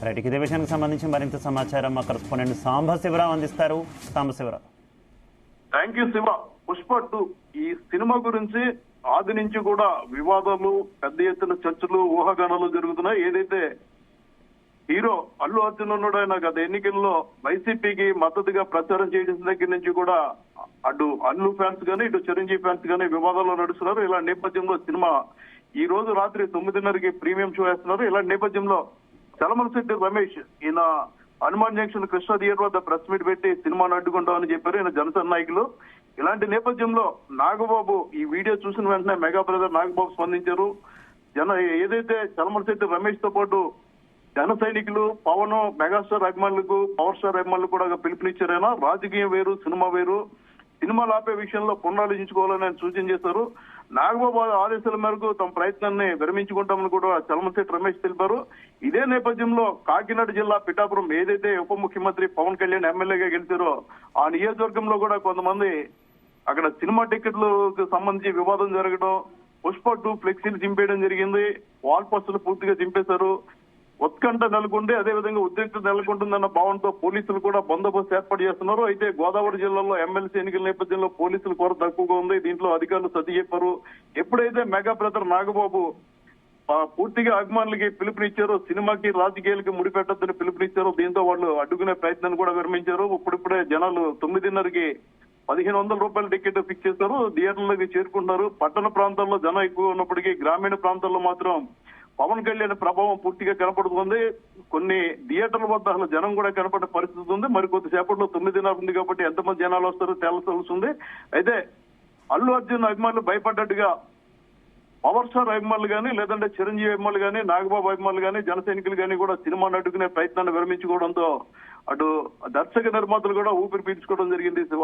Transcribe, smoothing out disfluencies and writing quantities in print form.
Right, ఇదే విషయానికి సంబంధించి మరింత సమాచారం మా కరెస్పాండెంట్ సాంబశివరావు అందిస్తారు. సాంబశివరావు. Thank you Siva. పుష్ప 2 ఈ సినిమా గురించి ఆది నుంచి కూడా వివాదాలు, పెద్ద ఎత్తున చర్చలు, ఊహాగానాలు జరుగుతున్నాయి. ఏదైతే హీరో అల్లు అర్జున్ ఉన్నాడు, ఆయన గత ఎన్నికల్లో వైసీపీకి మద్దతుగా ప్రచారం చేయడం దగ్గర నుంచి కూడా అటు అల్లు ఫ్యాన్స్ గానీ ఇటు చిరంజీవి ఫ్యాన్స్ గానీ వివాదాల్లో నడుస్తున్నారు. ఇలా నేపథ్యంలో సినిమా ఈ రోజు రాత్రి 9:30కి ప్రీమియం షో వేస్తున్నారు. ఇలాంటి నేపథ్యంలో చలమలశెట్టి రమేష్ ఈయన హనుమాన్ జంక్షన్ కృష్ణ థియేటర్ వద్ద ప్రెస్ మీట్ పెట్టి సినిమాను అడ్డుకుంటామని చెప్పారు ఈయన జనసేన నాయకులు. ఇలాంటి నేపథ్యంలో నాగబాబు ఈ వీడియో చూసిన వెంటనే మెగా బ్రదర్ నాగబాబు స్పందించారు. ఏదైతే చలమలశెట్టి రమేష్ తో పాటు జన సైనికులు, పవన్, మెగాస్టార్ అభిమానులకు, పవర్ స్టార్ అభిమానులకు కూడా పిలుపునిచ్చారైనా రాజకీయం వేరు, సినిమా వేరు, సినిమాలు ఆపే విషయంలో పునరాలోచించుకోవాలని ఆయన సూచన చేశారు. నాగబాబు ఆదేశాల మేరకు తమ ప్రయత్నాన్ని విరమించుకుంటామని కూడా చలమలశెట్టి రమేష్ తెలిపారు. ఇదే నేపథ్యంలో కాకినాడ జిల్లా పిఠాపురం ఏదైతే ఉప ముఖ్యమంత్రి పవన్ కళ్యాణ్ ఎమ్మెల్యేగా గెలిచారో ఆ నియోజకవర్గంలో కూడా కొంతమంది అక్కడ సినిమా టికెట్లకు సంబంధించి వివాదం జరగడం, పుష్ప 2 ఫ్లెక్సీలు చింపేయడం జరిగింది. వాల్ పోస్టులు పూర్తిగా చింపేశారు. ఉత్కంఠ నెలకొంది, అదేవిధంగా ఉద్రిక్తత నెలకొంటుందన్న భావంతో పోలీసులు కూడా బందోబస్తు ఏర్పాటు చేస్తున్నారు. అయితే గోదావరి జిల్లాలో ఎమ్మెల్సీ ఎన్నికల నేపథ్యంలో పోలీసుల కొరత తక్కువగా ఉంది. దీంట్లో అధికారులు సర్ది చెప్పారు. ఎప్పుడైతే మెగా బ్రదర్ నాగబాబు పూర్తిగా అభిమానులకి పిలుపునిచ్చారో, సినిమాకి రాజకీయాలకి ముడిపెట్టద్దని పిలుపునిచ్చారో, దీంతో వాళ్ళు అడ్డుకునే ప్రయత్నాన్ని కూడా విరమించారు. ఇప్పుడిప్పుడే జనాలు 9:30కి 1500 రూపాయల టికెట్ ఫిక్స్ చేశారు. థియేటర్లోకి చేరుకుంటున్నారు. పట్టణ ప్రాంతాల్లో జనం ఎక్కువ ఉన్నప్పటికీ గ్రామీణ ప్రాంతాల్లో మాత్రం పవన్ కళ్యాణ్ ప్రభావం పూర్తిగా కనపడుతుంది. కొన్ని థియేటర్ల వద్ద అసలు జనం కూడా కనపడే పరిస్థితి ఉంది. మరి కొద్దిసేపట్లో 9:30 ఉంది కాబట్టి ఎంతమంది జనాలు వస్తారో తేల్చాల్సింది. అయితే అల్లు అర్జున్ అభిమానులు భయపడ్డట్టుగా పవర్ స్టార్ అభిమానులు కానీ, లేదంటే చిరంజీవి అభిమానులు కానీ, నాగబాబు అభిమానులు కానీ, జన సైనికులు కానీ కూడా సినిమాను అడ్డుకునే ప్రయత్నాన్ని విరమించుకోవడంతో అటు దర్శక నిర్మాతలు కూడా ఊపిరి పీల్చుకోవడం జరిగింది శివ.